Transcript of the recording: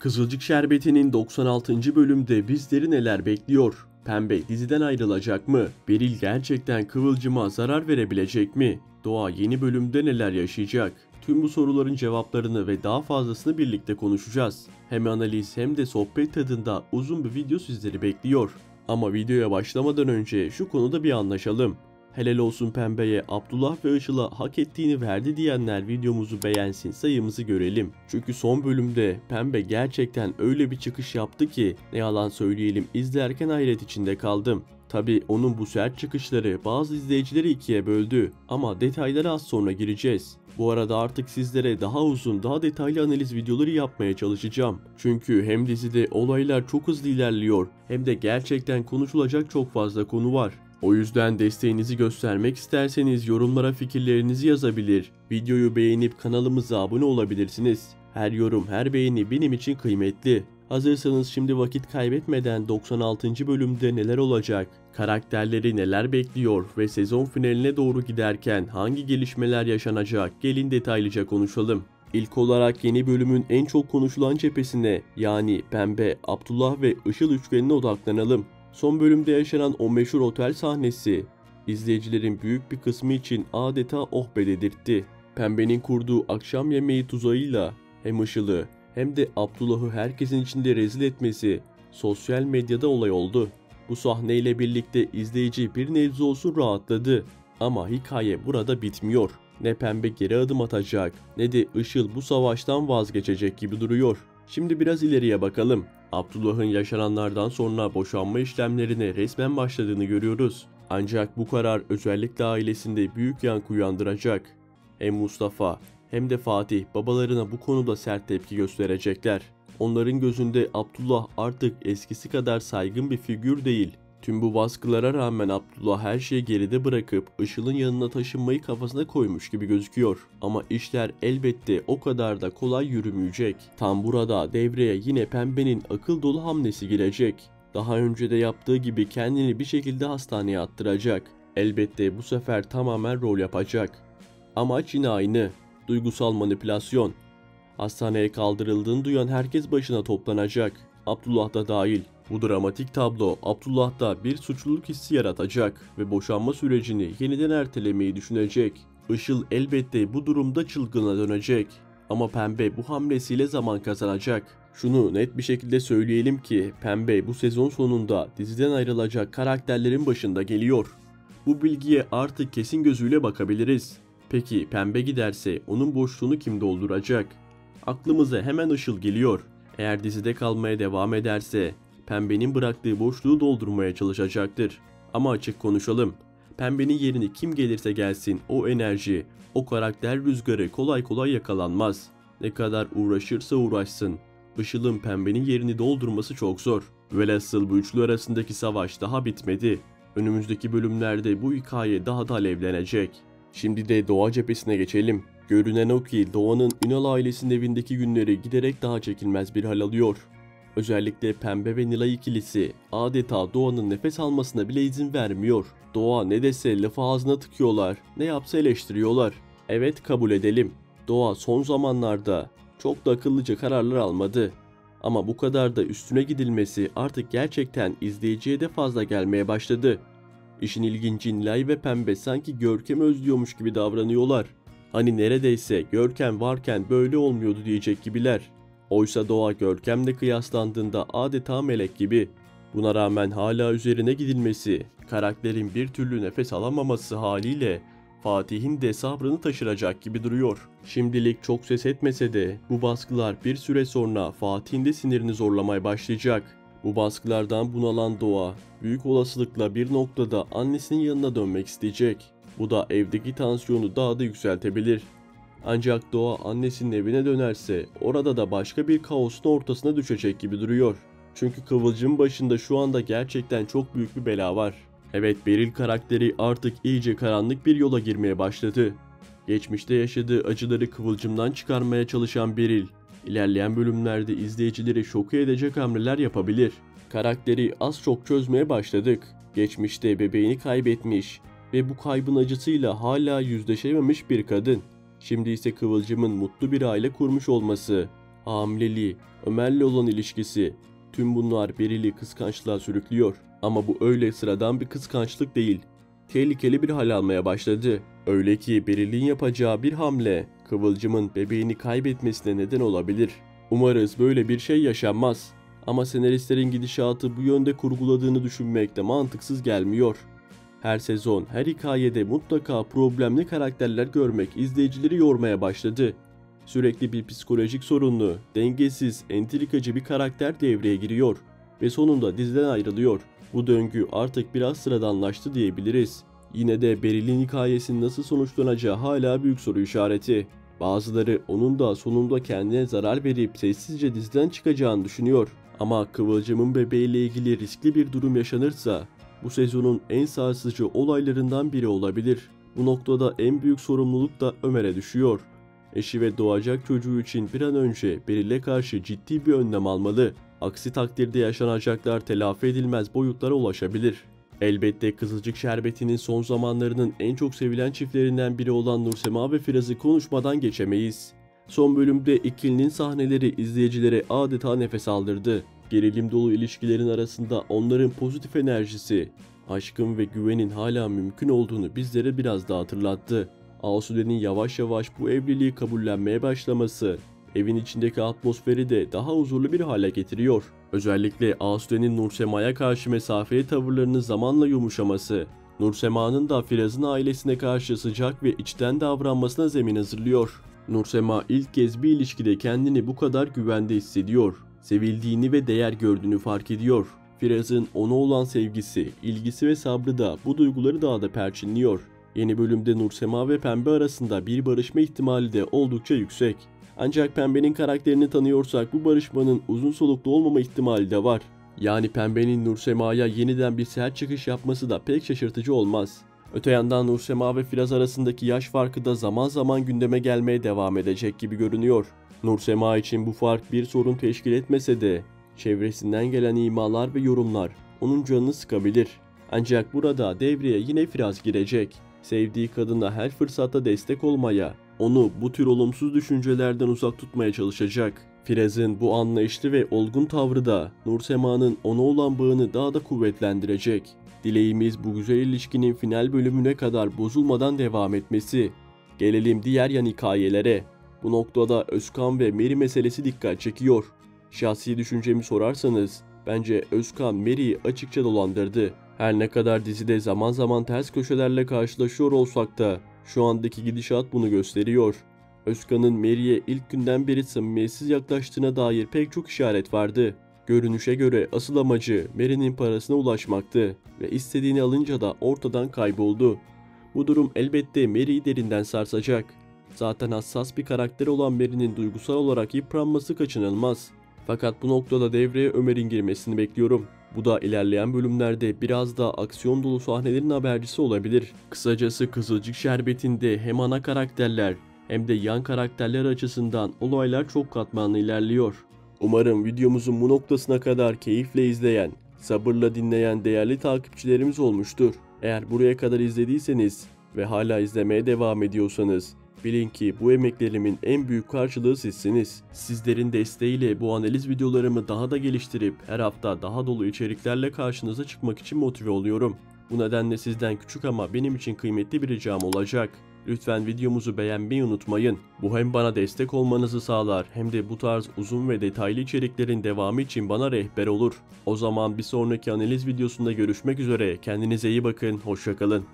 Kızılcık Şerbeti'nin 96. bölümde bizleri neler bekliyor? Pembe diziden ayrılacak mı? Beril gerçekten Kıvılcım'a zarar verebilecek mi? Doğa yeni bölümde neler yaşayacak? Tüm bu soruların cevaplarını ve daha fazlasını birlikte konuşacağız. Hem analiz hem de sohbet tadında uzun bir video sizleri bekliyor. Ama videoya başlamadan önce şu konuda bir anlaşalım. Helal olsun Pembe'ye, Abdullah ve Işıl'a hak ettiğini verdi diyenler videomuzu beğensin, sayımızı görelim. Çünkü son bölümde Pembe gerçekten öyle bir çıkış yaptı ki ne yalan söyleyelim, izlerken hayret içinde kaldım. Tabi onun bu sert çıkışları bazı izleyicileri ikiye böldü ama detaylara az sonra gireceğiz. Bu arada artık sizlere daha uzun, daha detaylı analiz videoları yapmaya çalışacağım. Çünkü hem dizide olaylar çok hızlı ilerliyor hem de gerçekten konuşulacak çok fazla konu var. O yüzden desteğinizi göstermek isterseniz yorumlara fikirlerinizi yazabilir, videoyu beğenip kanalımıza abone olabilirsiniz. Her yorum, her beğeni benim için kıymetli. Hazırsanız şimdi vakit kaybetmeden 96. bölümde neler olacak, karakterleri neler bekliyor ve sezon finaline doğru giderken hangi gelişmeler yaşanacak, gelin detaylıca konuşalım. İlk olarak yeni bölümün en çok konuşulan cephesine, yani Pembe, Abdullah ve Işıl üçgenine odaklanalım. Son bölümde yaşanan o meşhur otel sahnesi izleyicilerin büyük bir kısmı için adeta oh be dedirtti. Pembe'nin kurduğu akşam yemeği tuzağıyla hem Işıl'ı hem de Abdullah'ı herkesin içinde rezil etmesi sosyal medyada olay oldu. Bu sahneyle birlikte izleyici bir nebze olsun rahatladı. Ama hikaye burada bitmiyor. Ne Pembe geri adım atacak ne de Işıl bu savaştan vazgeçecek gibi duruyor. Şimdi biraz ileriye bakalım. Abdullah'ın yaşananlardan sonra boşanma işlemlerine resmen başladığını görüyoruz. Ancak bu karar özellikle ailesinde büyük yankı uyandıracak. Hem Mustafa hem de Fatih babalarına bu konuda sert tepki gösterecekler. Onların gözünde Abdullah artık eskisi kadar saygın bir figür değil. Tüm bu baskılara rağmen Abdullah her şeyi geride bırakıp Işıl'ın yanına taşınmayı kafasına koymuş gibi gözüküyor. Ama işler elbette o kadar da kolay yürümeyecek. Tam burada devreye yine Pembe'nin akıl dolu hamlesi girecek. Daha önce de yaptığı gibi kendini bir şekilde hastaneye attıracak. Elbette bu sefer tamamen rol yapacak. Amaç yine aynı: duygusal manipülasyon. Hastaneye kaldırıldığını duyan herkes başına toplanacak, Abdullah da dahil. Bu dramatik tablo Abdullah'ta bir suçluluk hissi yaratacak ve boşanma sürecini yeniden ertelemeyi düşünecek. Işıl elbette bu durumda çılgına dönecek. Ama Pembe bu hamlesiyle zaman kazanacak. Şunu net bir şekilde söyleyelim ki Pembe bu sezon sonunda diziden ayrılacak karakterlerin başında geliyor. Bu bilgiye artık kesin gözüyle bakabiliriz. Peki Pembe giderse onun boşluğunu kim dolduracak? Aklımıza hemen Işıl geliyor. Eğer dizide kalmaya devam ederse Pembe'nin bıraktığı boşluğu doldurmaya çalışacaktır. Ama açık konuşalım, Pembe'nin yerini kim gelirse gelsin o enerji, o karakter rüzgarı kolay kolay yakalanmaz. Ne kadar uğraşırsa uğraşsın, Işıl'ın Pembe'nin yerini doldurması çok zor. Velhasıl bu üçlü arasındaki savaş daha bitmedi. Önümüzdeki bölümlerde bu hikaye daha da alevlenecek. Şimdi de Doğa cephesine geçelim. Görünen o ki Doğan'ın Ünal ailesinin evindeki günleri giderek daha çekilmez bir hal alıyor. Özellikle Pembe ve Nilay ikilisi adeta Doğan'ın nefes almasına bile izin vermiyor. Doğa ne dese lafı ağzına tıkıyorlar, ne yapsa eleştiriyorlar. Evet, kabul edelim, Doğa son zamanlarda çok da akıllıca kararlar almadı. Ama bu kadar da üstüne gidilmesi artık gerçekten izleyiciye de fazla gelmeye başladı. İşin ilginci, Nilay ve Pembe sanki Görkem'i özlüyormuş gibi davranıyorlar. Hani neredeyse Görkem varken böyle olmuyordu diyecek gibiler. Oysa Doğa Görkem'le kıyaslandığında adeta melek gibi. Buna rağmen hala üzerine gidilmesi, karakterin bir türlü nefes alamaması haliyle Fatih'in de sabrını taşıracak gibi duruyor. Şimdilik çok ses etmese de bu baskılar bir süre sonra Fatih'in de sinirini zorlamaya başlayacak. Bu baskılardan bunalan Doğa büyük olasılıkla bir noktada annesinin yanına dönmek isteyecek. Bu da evdeki tansiyonu daha da yükseltebilir. Ancak Doğa annesinin evine dönerse orada da başka bir kaosun ortasına düşecek gibi duruyor. Çünkü Kıvılcım başında şu anda gerçekten çok büyük bir bela var. Evet, Beril karakteri artık iyice karanlık bir yola girmeye başladı. Geçmişte yaşadığı acıları Kıvılcım'dan çıkarmaya çalışan Beril, ilerleyen bölümlerde izleyicileri şoke edecek hamleler yapabilir. Karakteri az çok çözmeye başladık. Geçmişte bebeğini kaybetmiş ve bu kaybın acısıyla hala yüzleşememiş bir kadın. Şimdi ise Kıvılcım'ın mutlu bir aile kurmuş olması, hamileliği, Ömer'le olan ilişkisi, tüm bunlar Beril'i kıskançlığa sürüklüyor. Ama bu öyle sıradan bir kıskançlık değil. Tehlikeli bir hal almaya başladı. Öyle ki Beril'in yapacağı bir hamle Kıvılcım'ın bebeğini kaybetmesine neden olabilir. Umarız böyle bir şey yaşanmaz. Ama senaristlerin gidişatı bu yönde kurguladığını düşünmek de mantıksız gelmiyor. Her sezon, her hikayede mutlaka problemli karakterler görmek izleyicileri yormaya başladı. Sürekli bir psikolojik sorunlu, dengesiz, entrikacı bir karakter devreye giriyor ve sonunda diziden ayrılıyor. Bu döngü artık biraz sıradanlaştı diyebiliriz. Yine de Beril'in hikayesinin nasıl sonuçlanacağı hala büyük soru işareti. Bazıları onun da sonunda kendine zarar verip sessizce diziden çıkacağını düşünüyor. Ama Kıvılcım'ın bebeğiyle ilgili riskli bir durum yaşanırsa bu sezonun en sarsıcı olaylarından biri olabilir. Bu noktada en büyük sorumluluk da Ömer'e düşüyor. Eşi ve doğacak çocuğu için bir an önce Beril'e karşı ciddi bir önlem almalı. Aksi takdirde yaşanacaklar telafi edilmez boyutlara ulaşabilir. Elbette Kızılcık Şerbeti'nin son zamanlarının en çok sevilen çiftlerinden biri olan Nursema ve Firaz'ı konuşmadan geçemeyiz. Son bölümde ikilinin sahneleri izleyicilere adeta nefes aldırdı. Gerilim dolu ilişkilerin arasında onların pozitif enerjisi, aşkın ve güvenin hala mümkün olduğunu bizlere biraz daha hatırlattı. Asude'nin yavaş yavaş bu evliliği kabullenmeye başlaması, evin içindeki atmosferi de daha huzurlu bir hale getiriyor. Özellikle Asude'nin Nursema'ya karşı mesafeli tavırlarının zamanla yumuşaması, Nursema'nın da Firaz'ın ailesine karşı sıcak ve içten davranmasına zemin hazırlıyor. Nursema ilk kez bir ilişkide kendini bu kadar güvende hissediyor. Sevildiğini ve değer gördüğünü fark ediyor. Firaz'ın ona olan sevgisi, ilgisi ve sabrı da bu duyguları daha da perçinliyor. Yeni bölümde Nursema ve Pembe arasında bir barışma ihtimali de oldukça yüksek. Ancak Pembe'nin karakterini tanıyorsak bu barışmanın uzun soluklu olmama ihtimali de var. Yani Pembe'nin Nursema'ya yeniden bir sert çıkış yapması da pek şaşırtıcı olmaz. Öte yandan Nursema ve Firaz arasındaki yaş farkı da zaman zaman gündeme gelmeye devam edecek gibi görünüyor. Nursema için bu fark bir sorun teşkil etmese de çevresinden gelen imalar ve yorumlar onun canını sıkabilir. Ancak burada devreye yine Firaz girecek. Sevdiği kadına her fırsatta destek olmaya, onu bu tür olumsuz düşüncelerden uzak tutmaya çalışacak. Firaz'ın bu anlayışlı ve olgun tavrı da Nursema'nın ona olan bağını daha da kuvvetlendirecek. Dileğimiz bu güzel ilişkinin final bölümüne kadar bozulmadan devam etmesi. Gelelim diğer yan hikayelere. Bu noktada Özkan ve Meri meselesi dikkat çekiyor. Şahsi düşüncemi sorarsanız bence Özkan Meri'yi açıkça dolandırdı. Her ne kadar dizide zaman zaman ters köşelerle karşılaşıyor olsak da şu andaki gidişat bunu gösteriyor. Özkan'ın Meri'ye ilk günden beri samimiyetsiz yaklaştığına dair pek çok işaret vardı. Görünüşe göre asıl amacı Meri'nin parasına ulaşmaktı ve istediğini alınca da ortadan kayboldu. Bu durum elbette Meri'yi derinden sarsacak. Zaten hassas bir karakter olan Meri'nin duygusal olarak yıpranması kaçınılmaz. Fakat bu noktada devreye Ömer'in girmesini bekliyorum. Bu da ilerleyen bölümlerde biraz daha aksiyon dolu sahnelerin habercisi olabilir. Kısacası Kızılcık Şerbeti'nde hem ana karakterler hem de yan karakterler açısından olaylar çok katmanlı ilerliyor. Umarım videomuzun bu noktasına kadar keyifle izleyen, sabırla dinleyen değerli takipçilerimiz olmuştur. Eğer buraya kadar izlediyseniz ve hala izlemeye devam ediyorsanız bilin ki bu emeklerimin en büyük karşılığı sizsiniz. Sizlerin desteğiyle bu analiz videolarımı daha da geliştirip her hafta daha dolu içeriklerle karşınıza çıkmak için motive oluyorum. Bu nedenle sizden küçük ama benim için kıymetli bir ricam olacak. Lütfen videomuzu beğenmeyi unutmayın. Bu hem bana destek olmanızı sağlar hem de bu tarz uzun ve detaylı içeriklerin devamı için bana rehber olur. O zaman bir sonraki analiz videosunda görüşmek üzere. Kendinize iyi bakın. Hoşça kalın.